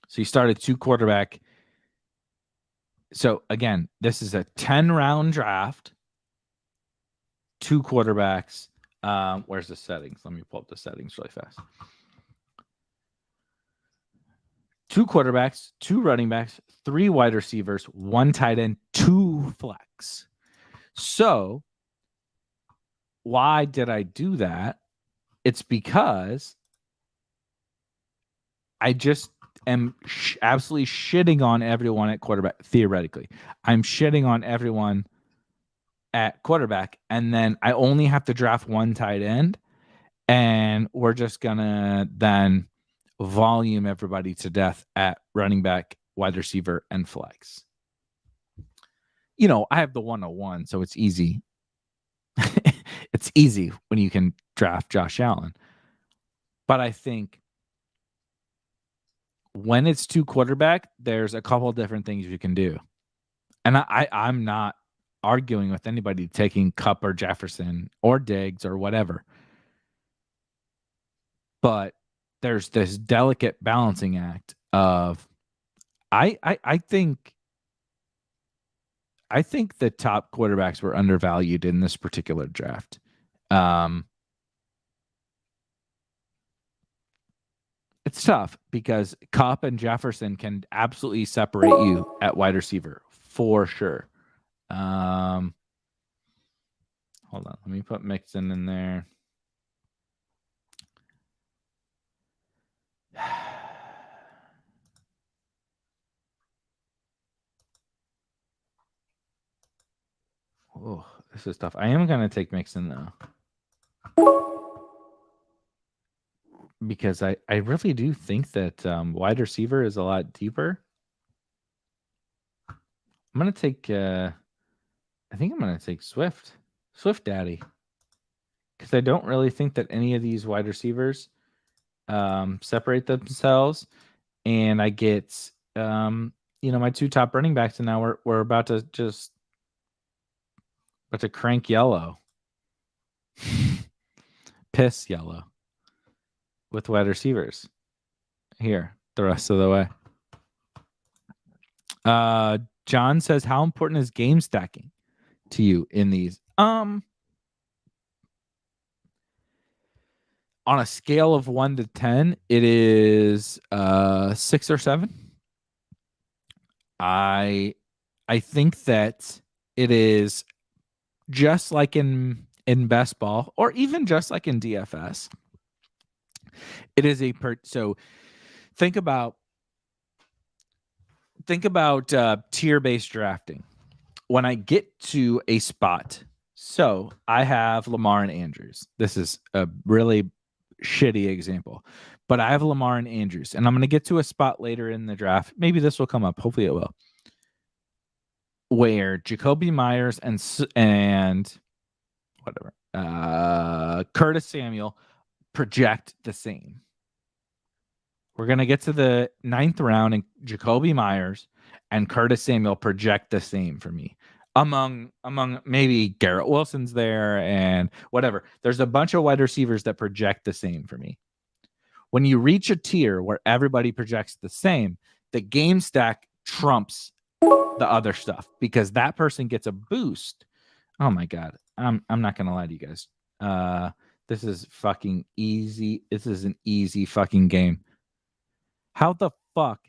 Speaker 1: So you started 2 quarterback. So again, this is a 10-round draft. 2 quarterbacks. Where's the settings? Let me pull up the settings really fast. 2 quarterbacks, 2 running backs, 3 wide receivers, 1 tight end, 2 flex. So why did I do that? It's because I just am absolutely shitting on everyone at quarterback. Theoretically, I'm shitting on everyone at quarterback, and then I only have to draft 1 tight end, and we're just gonna then volume everybody to death at running back, wide receiver, and flex. You know, I have the 101, so it's easy. It's easy when you can draft Josh Allen. But I think when it's 2 quarterback, there's a couple different things you can do. And I'm not arguing with anybody taking Kupp or Jefferson or Diggs or whatever. But there's this delicate balancing act of I think the top quarterbacks were undervalued in this particular draft. It's tough because Kupp and Jefferson can absolutely separate you at wide receiver for sure. Hold on, let me put Mixon in there. Oh, this is tough. I am going to take Mixon though, because I really do think that wide receiver is a lot deeper. I'm going to take I think I'm going to take Swift Daddy, because I don't really think that any of these wide receivers separate themselves, and I get my 2 top running backs, and now we're about to crank yellow. Piss yellow with wide receivers here the rest of the way. John says, how important is game stacking to you in these? On a scale of 1 to 10, it is 6 or 7. I think that it is just like in best ball, or even just like in DFS. It is so think about tier-based drafting. When I get to a spot, so I have Lamar and Andrews. This is a really shitty example, but I have Lamar and Andrews, and I'm going to get to a spot later in the draft. Maybe this will come up. Hopefully it will. Where Jacoby Myers and whatever, Curtis Samuel project the same. We're going to get to the 9th round, and Jacoby Myers and Curtis Samuel project the same for me. Among maybe Garrett Wilson's there and whatever. There's a bunch of wide receivers that project the same for me. When you reach a tier where everybody projects the same, the game stack trumps the other stuff, because that person gets a boost. Oh my God. I'm not going to lie to you guys. This is fucking easy. This is an easy fucking game. How the fuck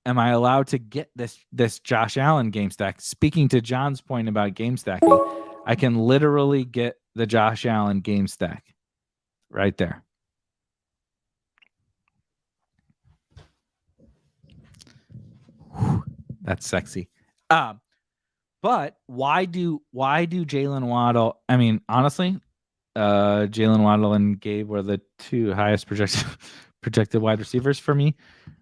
Speaker 1: am I allowed to get this Josh Allen game stack? Speaking to John's point about game stacking, I can literally get the Josh Allen game stack right there. Whew, that's sexy. But why do Jalen Waddle? I mean, honestly, Jalen Waddle and Gabe were the 2 highest projected wide receivers for me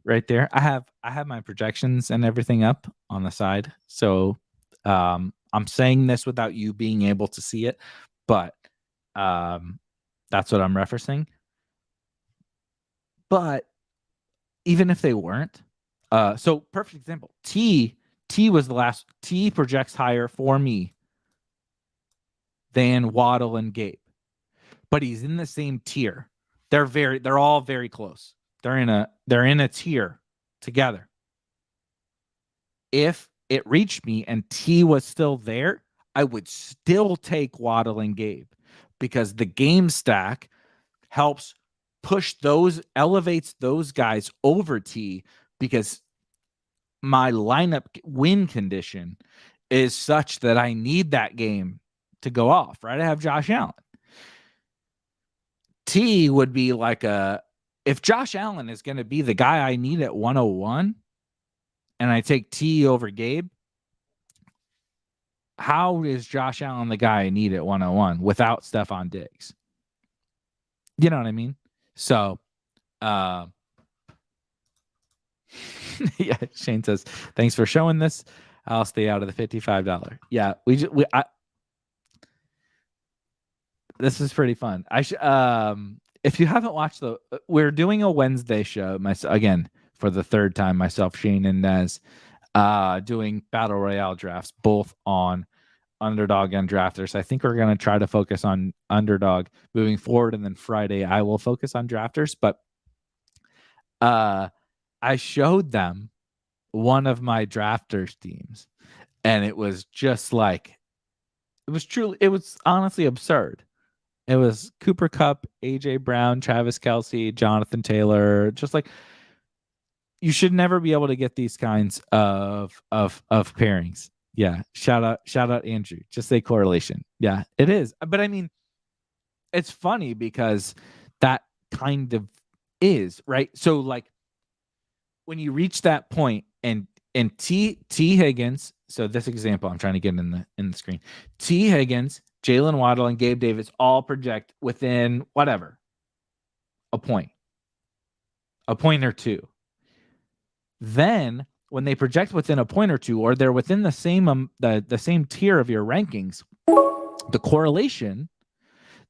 Speaker 1: right there. I have my projections and everything up on the side. So I'm saying this without you being able to see it, but that's what I'm referencing. But even if they weren't, so perfect example, T was the last. T projects higher for me than Waddle and Gabe. but he's in the same tier. They're all very close. They're in a tier together. If it reached me and T was still there, I would still take Waddle and Gabe because the game stack helps elevates those guys over T because my lineup win condition is such that I need that game to go off, right? I have Josh Allen. T would be like if Josh Allen is going to be the guy I need at 101 and I take T over Gabe, how is Josh Allen the guy I need at 101 without Stephon Diggs? You know what I mean? So, yeah, Shane says, thanks for showing this. I'll stay out of the $55. Yeah, this is pretty fun. If you haven't watched we're doing a Wednesday show, again, for the third time, myself, Shane, and Nez, doing Battle Royale drafts, both on Underdog and Drafters. I think we're going to try to focus on Underdog moving forward, and then Friday I will focus on Drafters. But I showed them one of my Drafters teams, and it was just like, it was honestly absurd. It was Cooper Kupp, AJ Brown, Travis Kelce, Jonathan Taylor. Just like, you should never be able to get these kinds of pairings. Yeah. Shout out Andrew. Just say correlation. Yeah, it is. But I mean, it's funny because that kind of is, right? So like when you reach that point and T Higgins, so this example I'm trying to get in the screen. T Higgins, Jalen Waddle, and Gabe Davis all project within whatever, a point or two. Then when they project within a point or two, or they're within the same same tier of your rankings, the correlation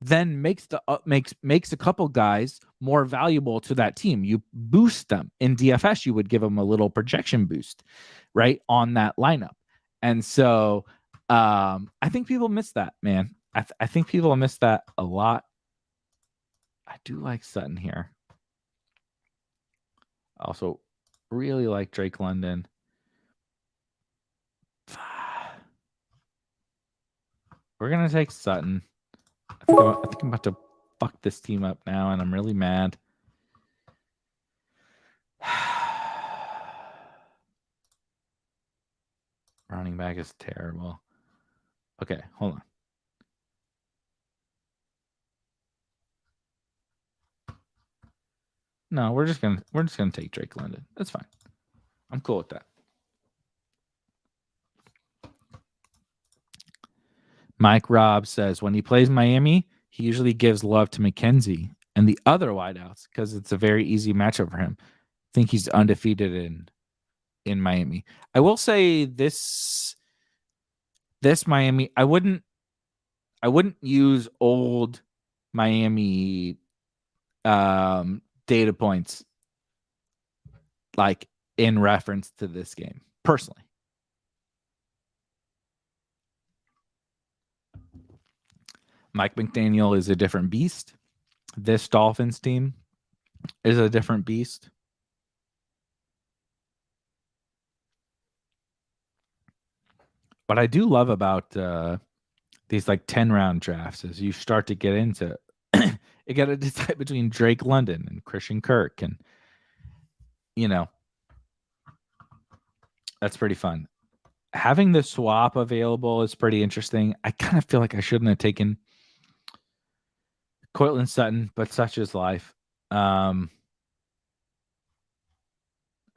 Speaker 1: then makes a couple guys more valuable to that team. You boost them. In DFS, you would give them a little projection boost, right, on that lineup. And so I think people miss that, man. I think people miss that a lot. I do like Sutton here. Also, really like Drake London. We're going to take Sutton. I think I'm about to fuck this team up now, and I'm really mad. Running back is terrible. Okay, hold on. No, we're just gonna take Drake London. That's fine. I'm cool with that. Mike Robb says when he plays Miami, he usually gives love to McKenzie and the other wideouts because it's a very easy matchup for him. I think he's undefeated in Miami. I will say this Miami, I wouldn't use old Miami data points like in reference to this game personally. Mike McDaniel is a different beast. This Dolphins team is a different beast. What I do love about these like 10-round drafts is you start to get into you got to decide between Drake London and Christian Kirk, and that's pretty fun. Having the swap available is pretty interesting. I kind of feel like I shouldn't have taken Courtland Sutton, but such is life. I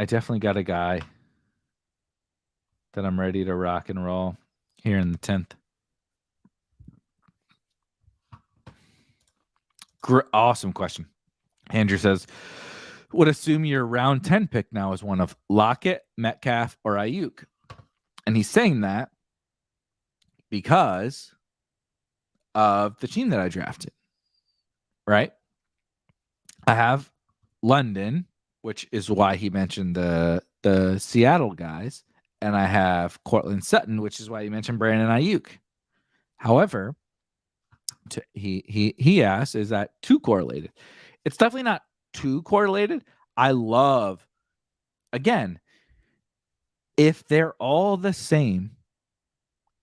Speaker 1: definitely got a guy that I'm ready to rock and roll here in the 10th. Awesome question. Andrew says, would assume your round 10 pick now is one of Lockett, Metcalf, or Ayuk. And he's saying that because of the team that I drafted, right? I have London, which is why he mentioned the Seattle guys, and I have Courtland Sutton, which is why you mentioned Brandon Ayuk. However, he asked, is that too correlated? It's definitely not too correlated. I love, again, if they're all the same,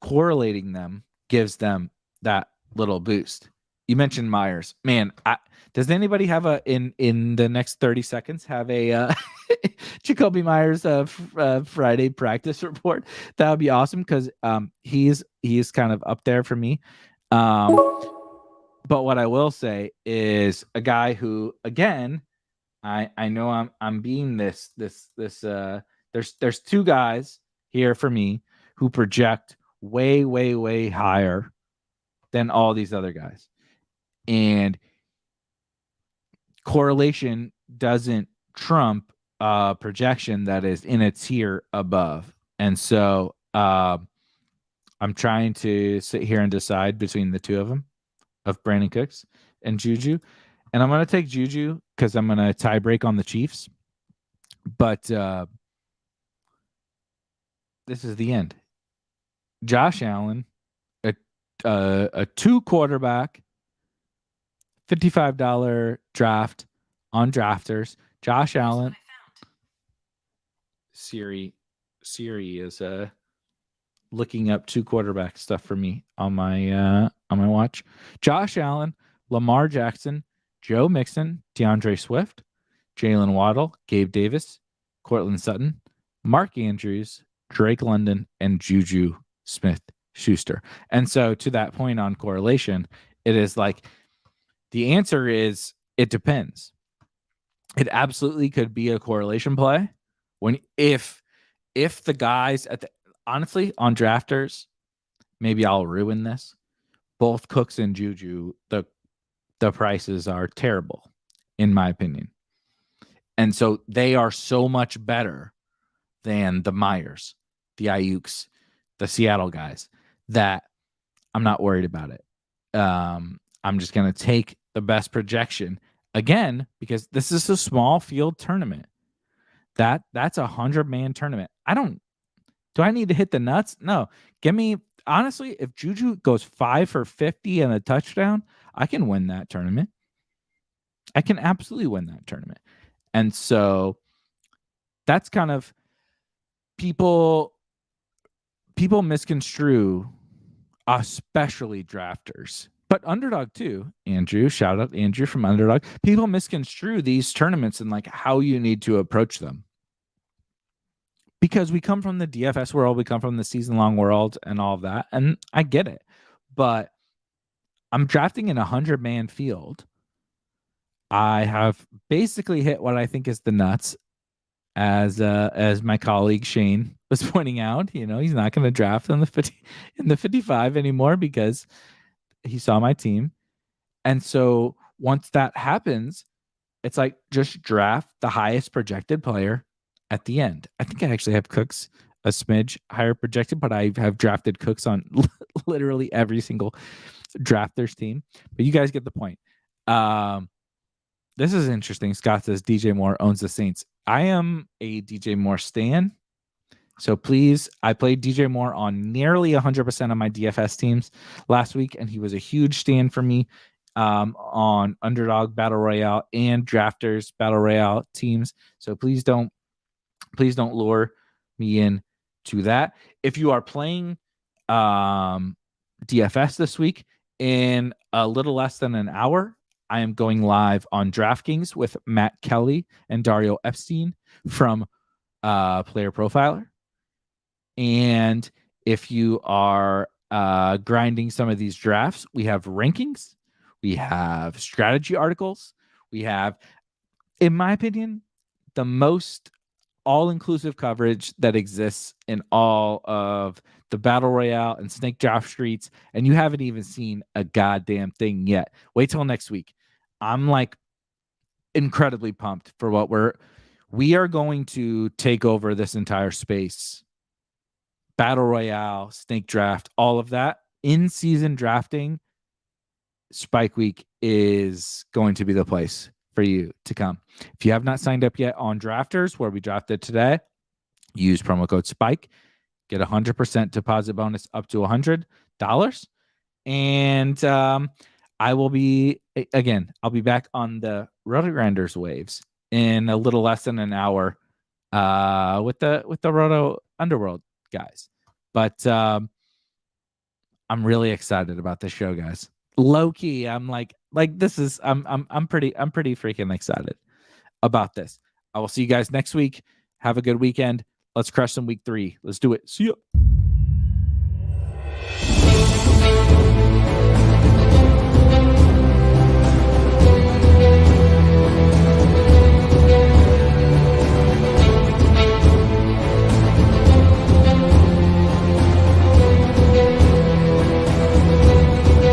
Speaker 1: correlating them gives them that little boost. You mentioned Myers. Man, does anybody have in the next 30 seconds have a Jacoby Myers Friday practice report? That would be awesome because he's kind of up there for me. But what I will say is a guy who, again, I know I'm being this there's two guys here for me who project way higher than all these other guys. And correlation doesn't trump projection that is in a tier above. And so I'm trying to sit here and decide between the two of them, of Brandon Cooks and Juju. And I'm going to take Juju because I'm going to tie break on the Chiefs. But this is the end. Josh Allen, a 2 quarterback, $55 draft on drafters. Josh Allen. Siri is looking up 2 quarterback stuff for me on my watch. Josh Allen, Lamar Jackson, Joe Mixon, DeAndre Swift, Jalen Waddle, Gabe Davis, Cortland Sutton, Mark Andrews, Drake London, and Juju Smith-Schuster. And so to that point on correlation, it is like the answer is it depends. It absolutely could be a correlation play when if the guys honestly on drafters, maybe I'll ruin this. Both Cooks and Juju, the prices are terrible, in my opinion. And so they are so much better than the Myers, the Ayuks, the Seattle guys, that I'm not worried about it. I'm just going to take the best projection again, because this is a small field tournament. That's 100-man tournament. Do I need to hit the nuts? No. Give me, honestly, if Juju goes 5 for 50 and a touchdown, I can win that tournament. I can absolutely win that tournament. And so that's kind of people misconstrue, especially drafters, but Underdog too. Andrew, shout out Andrew from Underdog. People misconstrue these tournaments and like how you need to approach them. Because we come from the DFS world, we come from the season-long world and all of that, and I get it. But I'm drafting in a 100-man field. I have basically hit what I think is the nuts, as my colleague Shane was pointing out. You know, he's not going to draft in the 55 anymore because he saw my team. And so once that happens, it's like just draft the highest projected player at the end. I think I actually have Cooks a smidge higher projected, but I have drafted Cooks on literally every single drafters team. But you guys get the point. This is interesting. Scott says DJ Moore owns the Saints. I am a DJ Moore stan. So please, I played DJ Moore on nearly 100% of my DFS teams last week, and he was a huge stand for me on Underdog Battle Royale and Drafters Battle Royale teams. So please don't lure me in to that. If you are playing DFS this week, in a little less than an hour, I am going live on DraftKings with Matt Kelly and Dario Epstein from Player Profiler. And if you are grinding some of these drafts, we have rankings, we have strategy articles, we have, in my opinion, the most all-inclusive coverage that exists in all of the Battle Royale and Snake Draft Streets, and you haven't even seen a goddamn thing yet. Wait till next week. I'm like incredibly pumped for what we are going to take over this entire space. Battle Royale, Snake Draft, all of that. In-season drafting, Spike Week is going to be the place for you to come. If you have not signed up yet on Drafters, where we drafted today, use promo code SPIKE, get 100% deposit bonus up to $100. And I will be I'll be back on the Roto Grinders waves in a little less than an hour with the Roto Underworld guys. But I'm really excited about this show, guys. Low key, I'm like this is I'm pretty freaking excited about this. I will see you guys next week. Have a good weekend. Let's crush some week 3. Let's do it. See ya.